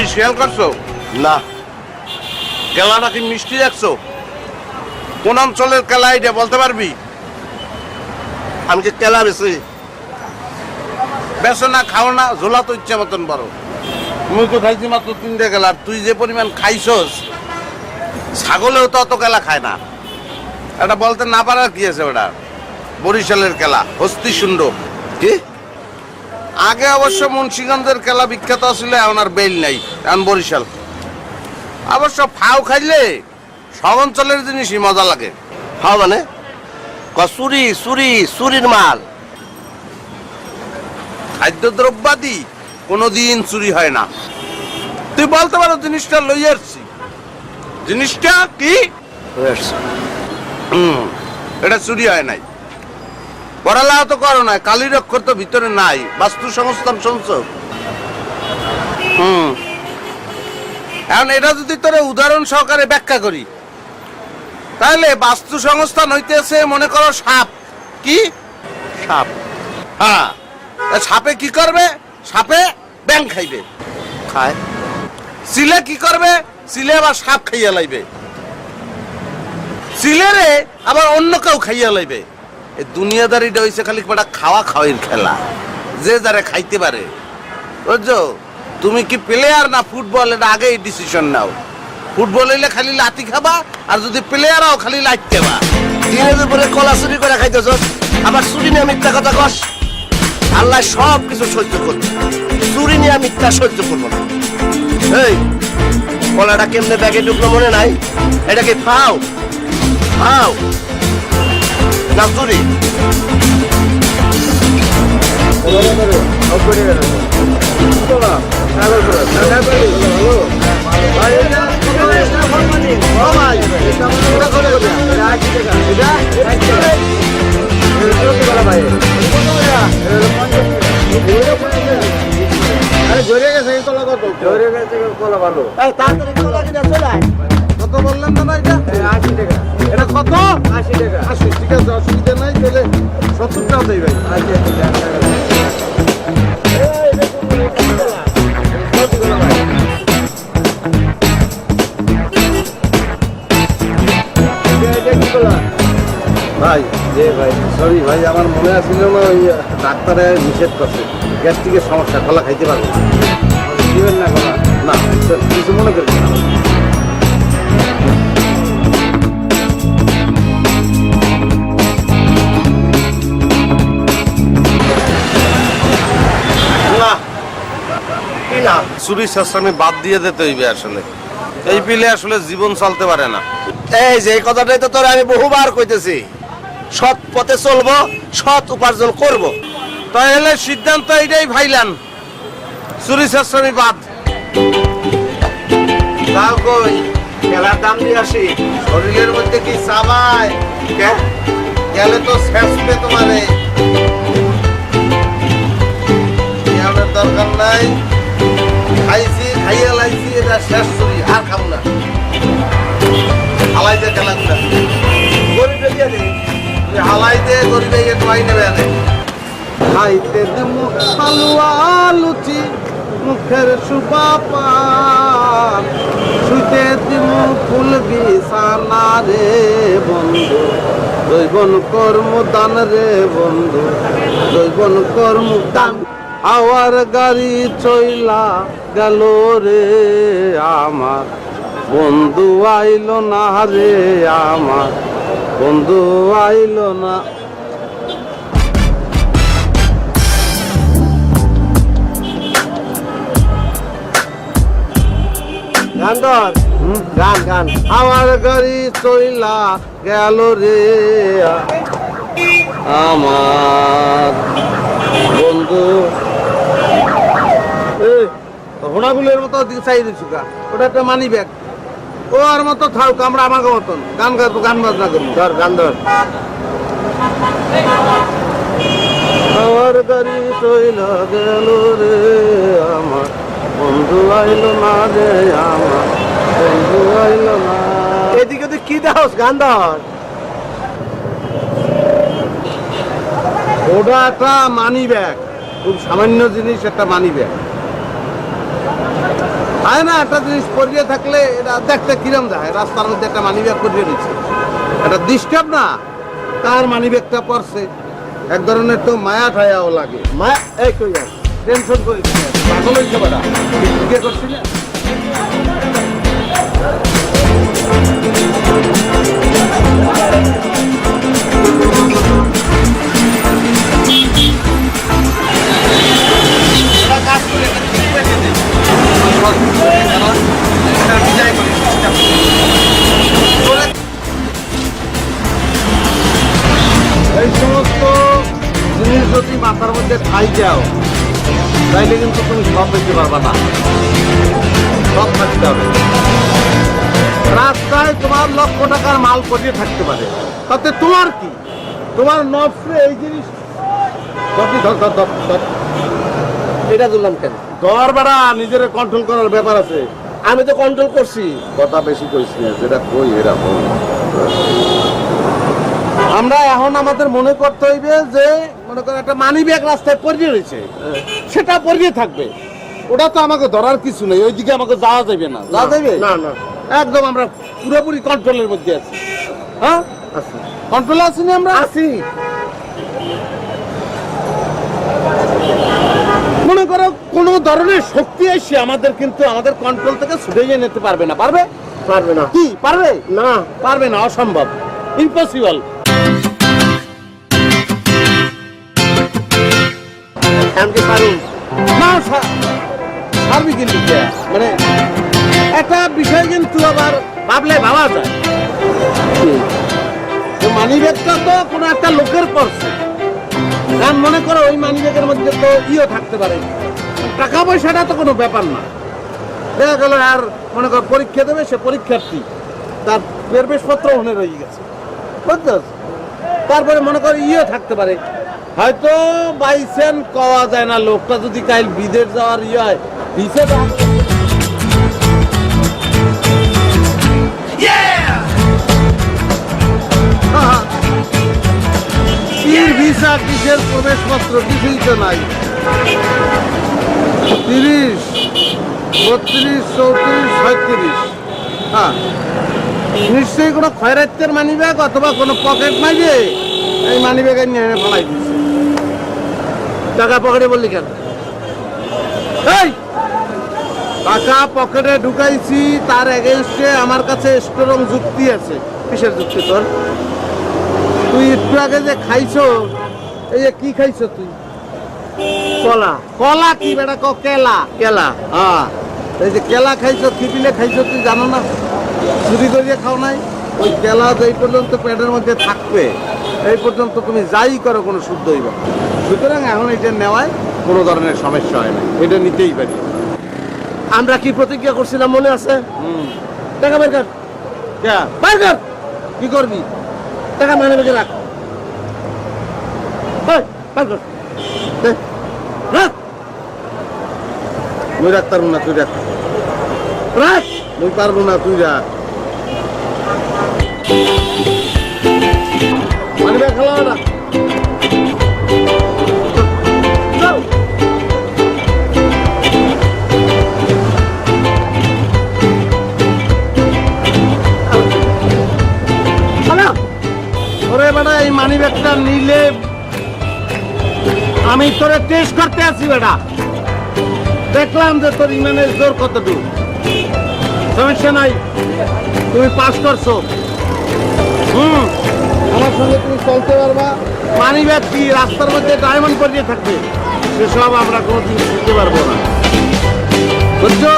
জিনিস খেয়াল করছো? না। কেলাটা কি মিষ্টি দেখছো? কোন অঞ্চলের কেলা এটা বলতে পারবি? আমি কি কেলা বেশি? বেছো না, খাও না, ঝোলা তো ইচ্ছা মতন বড়। মুই তো খাইছি মাত্র 3টা কেলা, আর তুই যে পরিমাণ খাইছস, ছাগলেও তো অত কেলা খায় না। এটা বলতে না পারার কি আছে? ওটা বরিশালের কেলা, হস্তি শুন্ড। কি? আগে অবশ্য মুন্সিগঞ্জের কেলা বিখ্যাত ছিল, এখন আর বেল নাই, এখন বরিশাল। অবশ্য ফাও খাইলে সব অঞ্চলের জিনিসই মজা লাগে। হ্যাঁ মানে চুরি চুরি চুরির মাল। খাদ্যদ্রব্যাদি কোনোদিন চুরি হয় না। তুই বলতে পারো জিনিসটা লই আসছি। জিনিসটা কি? এটা চুরি হয় নাই। পড়ালেখা তো করো নাই, কালির অক্ষর তো ভিতরে নাই। বাস্তু সংস্থান শুনছো? এখন এটা যদি তোরা উদাহরণ সহকারে ব্যাখ্যা করি, তাহলে বাস্তু সংস্থান হইতেছে মনে করো সাপ। কি সাপ? হ্যাঁ, সাপে কি করবে? সাপে ব্যাং খাইবে। খায়। চিলে কি করবে? চিলে আবার সাপ খাইয়া লাইবে। চিলেরে আবার অন্য কেউ খাইয়া লাইবে। এই দুনিয়াদারিটা হইছে খালি একটা খাওয়া খাওয়ির খেলা, যে যারা খাইতে পারে। বুঝছো? তুমি কি প্লেয়ার না ফুটবল, এটা আগেই ডিসিশন নাও। ফুটবল হইলে খালি লাঠি খাবা, আর যদি প্লেয়ার হও খালি লাইট খাবা। দিনের দুপুরে কলা চুরি করে খাইতেছ, আবার চুরি নিয়ে মিথ্যা কথা কস। আল্লাহ সব কিছু সহ্য করবে, চুরি নিয়ে মিথ্যা সহ্য করবো না। এই কলাটা কেমনে ব্যাগে ঢুকলো মনে নাই? এটা কি ফাও? ফাও না চুরি? কত বললেন না এটা? 80 টাকা। এটা কত? 80 টাকা। 80, ঠিক আছে, অসুবিধা নাই। তাহলে 70 টাকা দেই ভাই। ভাই যে ভাই সরি ভাই, আমার মনে আসছিল না, ওই ডাক্তারে নিষেধ করছে, গ্যাস্ট্রিকের সমস্যা, কলা খাইতে পারবো না। দিবেন না কলা? না, কিছু মনে করি না। চুরি শাস্ত্রামি বাদ দিয়ে দিতে হইবে। আসলে এই পিলে আসলে জীবন চলতে পারে না। এই যে এই কথাটাই তো তোর আমি বহুবার কইতেছি, সৎ পথে চলবো, সৎ উপার্জন করব। তাহলে সিদ্ধান্ত এটাই ভাইলান, চুরি শাস্ত্রামি বাদ। তাও কই খেলার দাম দিয়ে আসি। শরীরের মধ্যে কি চাবায়? গেলে তো শেষবে তোমারে। খেয়ালের দরকার নাই। খাইছি, খাইয়া লাইছি, এটা শেষ চুরি, আর খাবো না। হালাই দে খেলাগুলা, গরিবে দিয়ে দে। তুই হালাই দে, গরিবে গিয়ে তোমায় নেবে আনে। খাইতে দিমু হালুয়া লুচি, মুখের সুপা পান, শুইতে দিমু ফুল বিছানা রে বন্ধু, জৈবন কর্ম দান রে বন্ধু, জৈবন কর্ম দান। হাওয়ার গাড়ি চইলা গেল রে আমার বন্ধু, আইলো না রে আমার বন্ধু, আইলো না। গান ধর, গান গান। আমার গাড়ি চইলা গেল রে আমার বন্ধু। হোনাগুলের মতো চাই দিচ্ছি, ওটা একটা মানি ব্যাগ। ও আর মতো থাক, আমরা আমাকে মতন গান গাইবো, গান বাজনা করবো। ধর গান ধর। আমার গাড়ি চইলা গেল রে আমার বন্ধু, আইলো না রে আমার বন্ধু, আইলো না। এদিকে তুই কি দাস? গান ধর। ওটা একটা মানি ব্যাগ, খুব সামান্য জিনিস, একটা মানি ব্যাগ। যায় না একটা জিনিস পরিয়ে থাকলে এটা দেখতে কিরম যায় রাস্তার মধ্যে একটা মানি ব্যাগ পরিয়ে রয়েছে এটা ডিস্টার্ব না কার মানি ব্যাগটা পড়ছে এক ধরনের তো মায়া ঠায়াও লাগে মায়া এই কই যাস টেনশন করিস না পাগল হয়েছে বেটা বিয়ে করছি না এই সমস্ত জিনিস যদি মাথার মধ্যে খাই যাও তাইলে কিন্তু তুমি সব পেতে পারবা না সব থাকতে হবে রাস্তায় তোমার লক্ষ টাকার মাল পচিয়ে থাকতে পারে তাতে তোমার কি তোমার নফসে এই জিনিস এটা দিলাম কেন ধর বেড়া নিজের কন্ট্রোল করার ব্যাপার আছে আমি তো কন্ট্রোল করছি কথা বেশি কইস না যেটা কই এরকম আমরা এখন আমাদের মনে করতে হইবে যে মনে করো একটা মানি ব্যাগ রাস্তায় পড়িয়ে রয়েছে সেটা পড়িয়ে থাকবে ওটা তো আমাকে ধরার কিছু নেই ওইদিকে আমাকে যাওয়া যাবে না যাওয়া যাবে না না একদম আমরা পুরোপুরি কন্ট্রোলের মধ্যে আছি হ্যাঁ আছি কন্ট্রোলে আছি না আমরা আছি মনে করো কোনো ধরনের শক্তি এসে আমাদের কিন্তু আমাদের কন্ট্রোল থেকে ছুটে গিয়ে নিতে পারবে না পারবে পারবে না কি পারবে না পারবে না অসম্ভব ইম্পসিবল আমি কি পারুন না পারবি কিন্তু কে? মানে একটা বিষয় কিন্তু আবার ভাবলে ভাবা যায় মানি ব্যাগটা তো কোনো একটা লোকের পড়ছে কারণ মনে করো ওই মানি ব্যাগের মধ্যে তো ইও থাকতে পারে টাকা পয়সাটা তো কোনো ব্যাপার না দেখা গেল আর মনে করো পরীক্ষা দেবে সে পরীক্ষার্থী তার প্রবেশপত্র ওখানে রয়ে গেছে বুঝছো তারপরে মনে করো ইও থাকতে পারে হয়তো বাইসেন কওয়া যায় না লোকটা যদি কাল বিদেশ যাওয়ার ইয়ে হয় ভিসা ভিসা কিসের প্রবেশপত্র কিছুই তো নাই 30, 32, 34, 37 হ্যাঁ নিশ্চয়ই কোনো খয়রাতের মানি ব্যাগ অথবা কোনো পকেট মাইবে এই মানি ব্যাগে নিয়ে এনে ফেলাই দিচ্ছে টাকা পকেটে বললি কেন এই টাকা পকেটে ঢুকাইছি তার এগেনস্টে আমার কাছে স্ট্রং যুক্তি আছে কিসের যুক্তি তোর তুই একটু আগে যে খাইছো এই যে কি খাইছো তুই কলা কলা কি বেটা কেলা কেলা হ্যাঁ এই যে কেলা খাইছো খিপিলে খাইছো তুই জানো না চুরি করিয়ে খাও নাই ওই কেলা যেই পর্যন্ত পেটের মধ্যে থাকবে এই পর্যন্ত তুমি যাই করো কোনো শুদ্ধ হইব না। সুতরাং এখন এটা নেওয়ায় কোনো ধরনের সমস্যা হয় না এটা নিতেই পারি আমরা কি প্রতিজ্ঞা করছিলাম মনে আছে টাকা বের কর কে? বের কর কি করবি টাকা মানে বেঁচে রাখ এই, বের কর দে, রাখ মুই রাখ পারবো না তুই রাখ রাখ মুই পারবো না তুই রাখ মানবে খেলা না যাও। হ্যালো ওরে বেটা এই মানি ব্যাগটা নিলে আমি তোরে টেস্ট করতে আছি বেটা দেখলাম যে তোর ইমানের জোর কতটুকু সমস্যা নাই তুমি পাস করছো আমার সঙ্গে তুমি চলতে পারবা মানি ব্যাগ কি রাস্তার মধ্যে ডায়মন্ড পরিয়ে থাকবে সেসব আমরা কোনোদিন শিখতে পারবো না বুঝছো